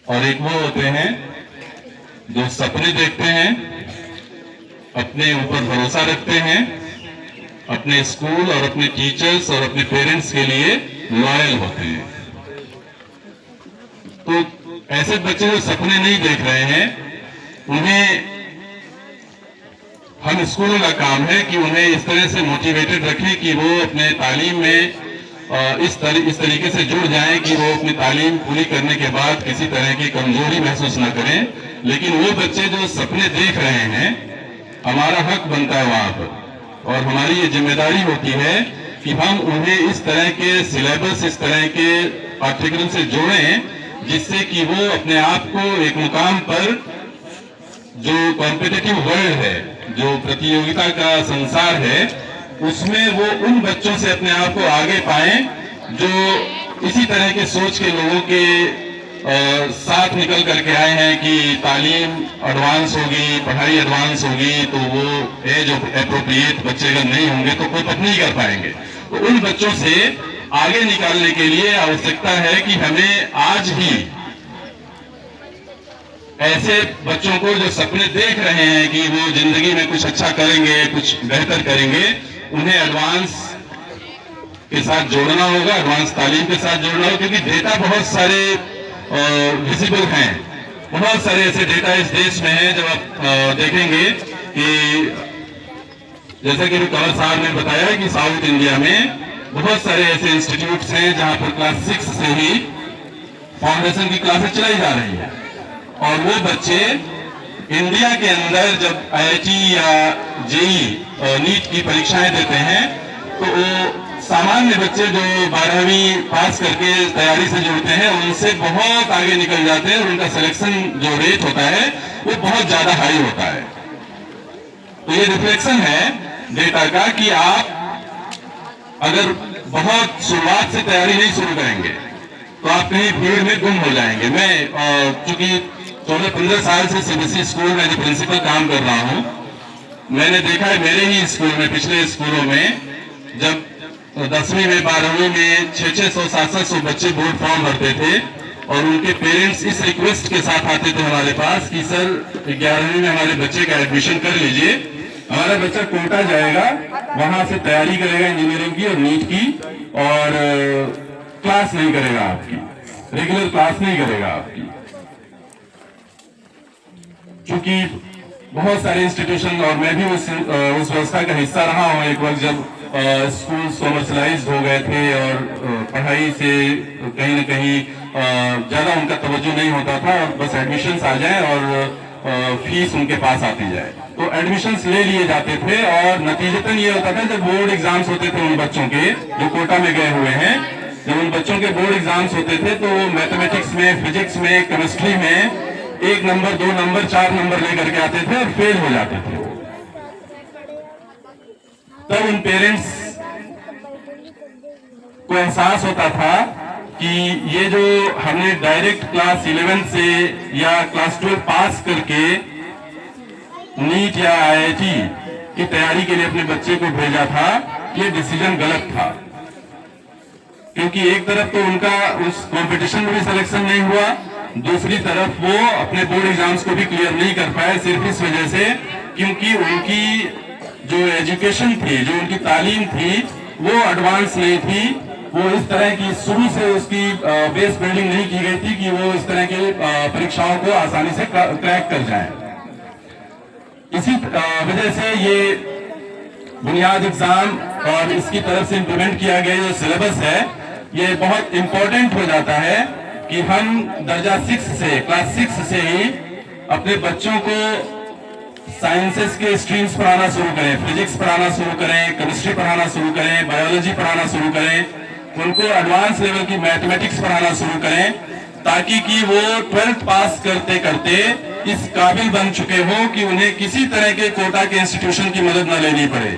और एक वो होते हैं जो सपने देखते हैं, अपने ऊपर भरोसा रखते हैं, अपने स्कूल और अपने टीचर्स और अपने पेरेंट्स के लिए लॉयल होते हैं। तो ऐसे बच्चे जो सपने नहीं देख रहे हैं, उन्हें हम स्कूलों का काम है कि उन्हें इस तरह से मोटिवेटेड रखें कि वो अपने तालीम में इस तरीके से जुड़ जाएं कि वो अपनी तालीम पूरी करने के बाद किसी तरह की कमजोरी महसूस न करें। लेकिन वो बच्चे जो सपने देख रहे हैं, हमारा हक बनता है वहां पर, और हमारी ये जिम्मेदारी होती है कि हम उन्हें इस तरह के सिलेबस, इस तरह के पाठ्यक्रम से जोड़ें जिससे कि वो अपने आप को एक मुकाम पर, जो कॉम्पिटिटिव वर्ल्ड है, जो प्रतियोगिता का संसार है, उसमें वो उन बच्चों से अपने आप को आगे पाएं जो इसी तरह के सोच के लोगों के साथ निकल करके आए हैं कि तालीम एडवांस होगी, पढ़ाई एडवांस होगी, तो वो एज एप्रोप्रिएट बच्चे अगर नहीं होंगे तो कोप अप नहीं कर पाएंगे। तो उन बच्चों से आगे निकालने के लिए आवश्यकता है कि हमें आज ही ऐसे बच्चों को जो सपने देख रहे हैं कि वो जिंदगी में कुछ अच्छा करेंगे, कुछ बेहतर करेंगे, उन्हें एडवांस के साथ जोड़ना होगा, एडवांस तालीम के साथ जोड़ना होगा, क्योंकि डेटा बहुत सारे विजिबल हैं। बहुत सारे ऐसे डेटा इस देश में हैं। जब आप देखेंगे कि जैसा कि कंवर साहब ने बताया कि साउथ इंडिया में बहुत सारे ऐसे इंस्टीट्यूट्स हैं जहां पर क्लास 6 से ही फाउंडेशन की क्लासेस चलाई जा रही है, और वो बच्चे इंडिया के अंदर जब IIT या JEE नीट की परीक्षाएं देते हैं तो वो सामान्य बच्चे जो 12वीं पास करके तैयारी से जुड़ते हैं उनसे बहुत आगे निकल जाते हैं, और उनका सिलेक्शन जो रेट होता है वो बहुत ज्यादा हाई होता है। तो ये रिफ्लेक्शन है डेटा का कि आप अगर बहुत शुरुआत से तैयारी नहीं शुरू करेंगे तो आप कहीं भीड़ में गुम हो जाएंगे। मैं चूंकि 14-15 साल से CBSE स्कूल में प्रिंसिपल काम कर रहा हूं, मैंने देखा है मेरे ही स्कूल में, पिछले स्कूलों में जब 10वीं में 12वीं में 600-700 बच्चे बोर्ड फॉर्म भरते थे और उनके पेरेंट्स इस रिक्वेस्ट के साथ आते थे हमारे पास कि सर 11वीं में हमारे बच्चे का एडमिशन कर लीजिए, हमारा बच्चा कोटा जाएगा, वहां से तैयारी करेगा इंजीनियरिंग की और नीट की, और क्लास नहीं करेगा आपकी, रेगुलर क्लास नहीं करेगा आपकी। क्योंकि बहुत सारे इंस्टीट्यूशन, और मैं भी उस व्यवस्था का हिस्सा रहा हूं एक वक्त जब स्कूल कॉमर्शलाइज हो गए थे और पढ़ाई से कहीं न कहीं ज्यादा उनका तवज्जो नहीं होता था, और बस एडमिशन्स आ जाए और फीस उनके पास आती जाए, तो एडमिशन्स ले लिए जाते थे। और नतीजतन ये होता था जब बोर्ड एग्जाम्स होते थे उन बच्चों के जो कोटा में गए हुए हैं, जब उन बच्चों के बोर्ड एग्जाम्स होते थे तो मैथमेटिक्स में, फिजिक्स में, केमिस्ट्री में 1 नंबर, 2 नंबर, 4 नंबर लेकर के आते थे और फेल हो जाते थे। तब उन पेरेंट्स को एहसास होता था कि ये जो हमने डायरेक्ट क्लास 11 से या क्लास 12 पास करके नीट या IIT की तैयारी के लिए अपने बच्चे को भेजा था, ये डिसीजन गलत था। क्योंकि एक तरफ तो उनका उस कंपटीशन में भी सिलेक्शन नहीं हुआ, दूसरी तरफ वो अपने बोर्ड एग्जाम्स को भी क्लियर नहीं कर पाए, सिर्फ इस वजह से क्योंकि उनकी जो एजुकेशन थी, जो उनकी तालीम थी, वो एडवांस नहीं थी। वो इस तरह की शुरू से उसकी बेस बिल्डिंग नहीं की गई थी कि वो इस तरह के परीक्षाओं को आसानी से क्रैक कर जाए। इसी वजह से ये बुनियाद एग्जाम और इसकी तरफ से इंप्लीमेंट किया गया जो सिलेबस है, ये बहुत इंपॉर्टेंट हो जाता है कि हम दर्जा 6 से, क्लास 6 से ही अपने बच्चों को साइंसेस के स्ट्रीम्स पढ़ाना शुरू करें, फिजिक्स पढ़ाना शुरू करें, केमिस्ट्री पढ़ाना शुरू करें, बायोलॉजी पढ़ाना शुरू करें, उनको एडवांस लेवल की मैथमेटिक्स पढ़ाना शुरू करें, ताकि कि वो 12th पास करते करते इस काबिल बन चुके हो कि उन्हें किसी तरह के कोटा के इंस्टीट्यूशन की मदद न लेनी पड़े,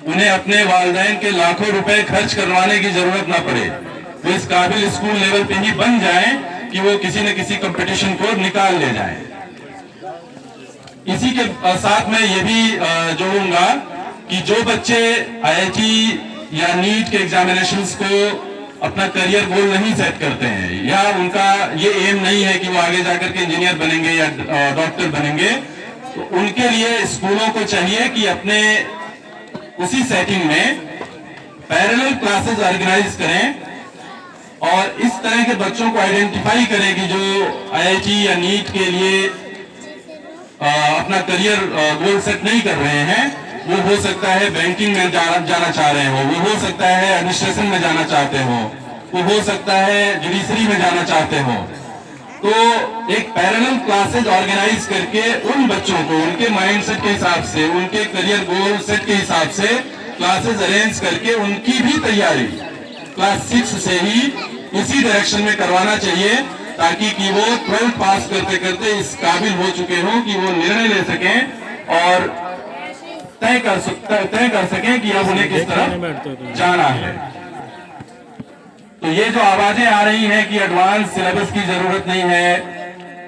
उन्हें अपने वालिदैन के लाखों रुपए खर्च करवाने की जरूरत न पड़े, वो इस काबिल स्कूल लेवल पे ही बन जाएं कि वो किसी न किसी कंपटीशन को निकाल ले जाएं। इसी के साथ मैं ये भी जोड़ूंगा कि जो बच्चे IIT या नीट के एग्जामिनेशंस को अपना करियर गोल नहीं सेट करते हैं, या उनका ये एम नहीं है कि वो आगे जाकर के इंजीनियर बनेंगे या डॉक्टर बनेंगे, तो उनके लिए स्कूलों को चाहिए कि अपने उसी सेटिंग में पैरेलल क्लासेस ऑर्गेनाइज करें और इस तरह के बच्चों को आइडेंटिफाई करें कि जो आईआईटी या नीट के लिए अपना करियर गोल सेट नहीं कर रहे हैं, वो हो सकता है बैंकिंग में जाना चाह रहे हो, वो हो सकता है एडमिनिस्ट्रेशन में जाना चाहते हो, वो हो सकता है जुडिशरी में जाना चाहते हो। तो एक पैरेलल क्लासेज ऑर्गेनाइज करके उन बच्चों को उनके माइंडसेट के हिसाब से, उनके करियर गोल सेट के हिसाब से क्लासेज अरेंज करके उनकी भी तैयारी क्लास 6 से ही इसी डायरेक्शन में करवाना चाहिए, ताकि कि वो 12th पास करते करते इस काबिल हो चुके हों कि वो निर्णय ले सकें और तय कर सकें कि अब उन्हें किस तरह जाना है। तो ये जो आवाजें आ रही हैं कि एडवांस सिलेबस की जरूरत नहीं है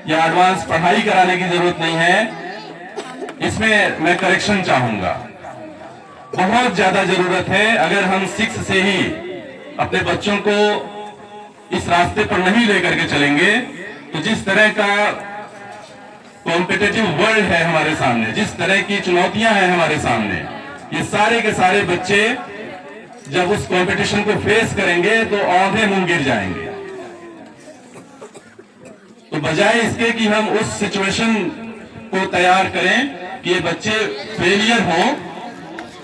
या एडवांस पढ़ाई कराने की जरूरत नहीं है, इसमें मैं करेक्शन चाहूंगा। बहुत ज्यादा जरूरत है। अगर हम 6 से ही अपने बच्चों को इस रास्ते पर नहीं लेकर के चलेंगे, तो जिस तरह का कॉम्पिटिटिव वर्ल्ड है हमारे सामने, जिस तरह की चुनौतियां हैं हमारे सामने, ये सारे के सारे बच्चे जब उस कंपटीशन को फेस करेंगे तो औंधे मुंह गिर जाएंगे। तो बजाय इसके कि हम उस सिचुएशन को तैयार करें कि ये बच्चे फेलियर हों,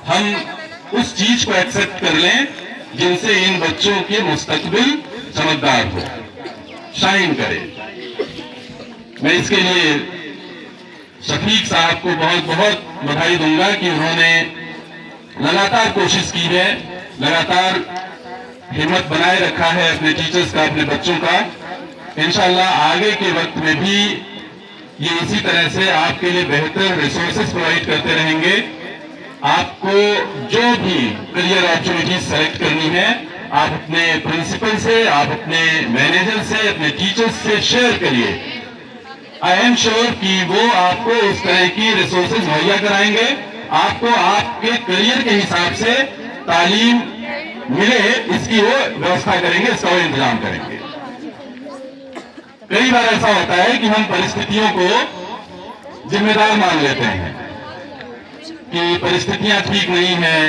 हम उस चीज को एक्सेप्ट कर लें जिनसे इन बच्चों के मुस्तकबिल चमकदार हो, शाइन करे। मैं इसके लिए शफीक साहब को बहुत बहुत बधाई दूंगा कि उन्होंने लगातार कोशिश की है, लगातार हिम्मत बनाए रखा है अपने टीचर्स का, अपने बच्चों का। इंशाल्लाह आगे के वक्त में भी ये इसी तरह से आपके लिए बेहतर रिसोर्सेज प्रोवाइड करते रहेंगे। आपको जो भी करियर अपॉर्चुनिटीज सेलेक्ट करनी है, आप अपने प्रिंसिपल से, आप अपने मैनेजर से, अपने टीचर्स से शेयर करिए। आई एम श्योर कि वो आपको इस तरह की रिसोर्सेज मुहैया कराएंगे, आपको आपके करियर के हिसाब से तालीम मिले इसकी वो व्यवस्था करेंगे, इसका वो इंतजाम करेंगे। कई बार ऐसा होता है कि हम परिस्थितियों को जिम्मेदार मान लेते हैं कि परिस्थितियां ठीक नहीं है,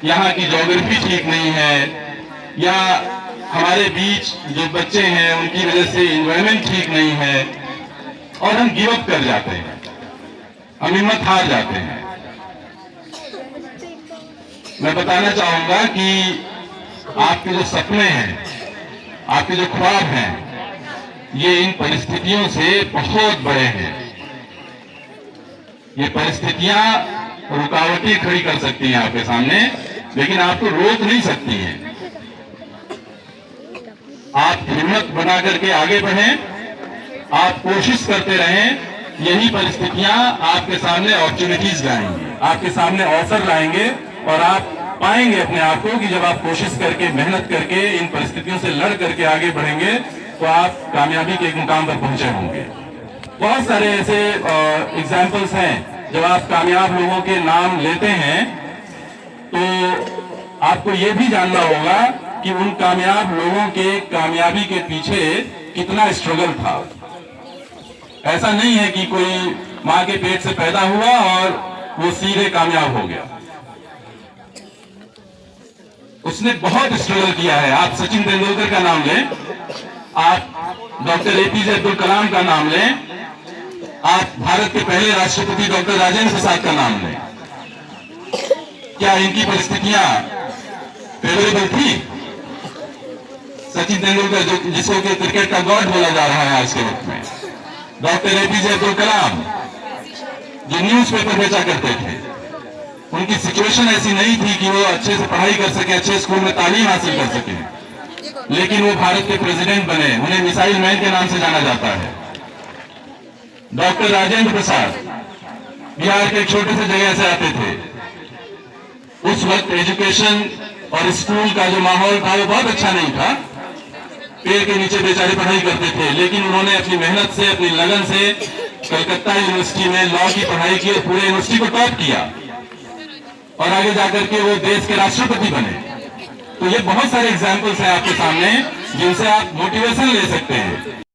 यहाँ की ज्योग्राफी ठीक नहीं है, या हमारे बीच जो बच्चे हैं उनकी वजह से एनवायरनमेंट ठीक नहीं है, और हम गिव अप कर जाते हैं, हम हिम्मत हार जाते हैं। मैं बताना चाहूंगा कि आपके जो सपने हैं, आपके जो ख्वाब हैं, ये इन परिस्थितियों से बहुत बड़े हैं। ये परिस्थितियां रुकावटें खड़ी कर सकती हैं आपके सामने, लेकिन आपको रोक नहीं सकती हैं। आप हिम्मत बना करके आगे बढ़ें, आप कोशिश करते रहें, यही परिस्थितियां आपके सामने अपॉर्चुनिटीज लाएंगी, आपके सामने अवसर लाएंगे, और आप पाएंगे अपने आप को कि जब आप कोशिश करके, मेहनत करके, इन परिस्थितियों से लड़ करके आगे बढ़ेंगे तो आप कामयाबी के एक मुकाम पर पहुंचे होंगे। बहुत सारे ऐसे एग्जाम्पल्स हैं। जब आप कामयाब लोगों के नाम लेते हैं तो आपको ये भी जानना होगा कि उन कामयाब लोगों के कामयाबी के पीछे कितना स्ट्रगल था। ऐसा नहीं है कि कोई मां के पेट से पैदा हुआ और वो सीधे कामयाब हो गया। उसने बहुत स्ट्रगल किया है। आप सचिन तेंदुलकर का नाम लें, आप डॉक्टर एपीजे अब्दुल कलाम का नाम लें, आप भारत के पहले राष्ट्रपति डॉक्टर राजेंद्र प्रसाद का नाम लें। क्या इनकी परिस्थितियां फेवरेबल थी? सचिन तेंदुलकर जिसको कि क्रिकेट का गॉड बोला जा रहा है आज के वक्त में, डॉक्टर एपीजे अब्दुल कलाम जो न्यूज़पेपर बेचा करते थे, उनकी सिचुएशन ऐसी नहीं थी कि वो अच्छे से पढ़ाई कर सके, अच्छे स्कूल में तालीम हासिल कर सके, लेकिन वो भारत के प्रेसिडेंट बने। उन्हें मिसाइल मैन के नाम से जाना जाता है। डॉक्टर राजेंद्र प्रसाद बिहार के एक छोटे से जगह से आते थे। उस वक्त एजुकेशन और स्कूल का जो माहौल था वो बहुत अच्छा नहीं था। पेड़ के नीचे बेचारे पढ़ाई करते थे, लेकिन उन्होंने अपनी मेहनत से, अपनी लगन से कलकत्ता यूनिवर्सिटी में लॉ की पढ़ाई की और पूरे यूनिवर्सिटी को टॉप किया, और आगे जाकर के वो देश के राष्ट्रपति बने। तो ये बहुत सारे एग्जाम्पल्स हैं आपके सामने जिनसे आप मोटिवेशन ले सकते हैं।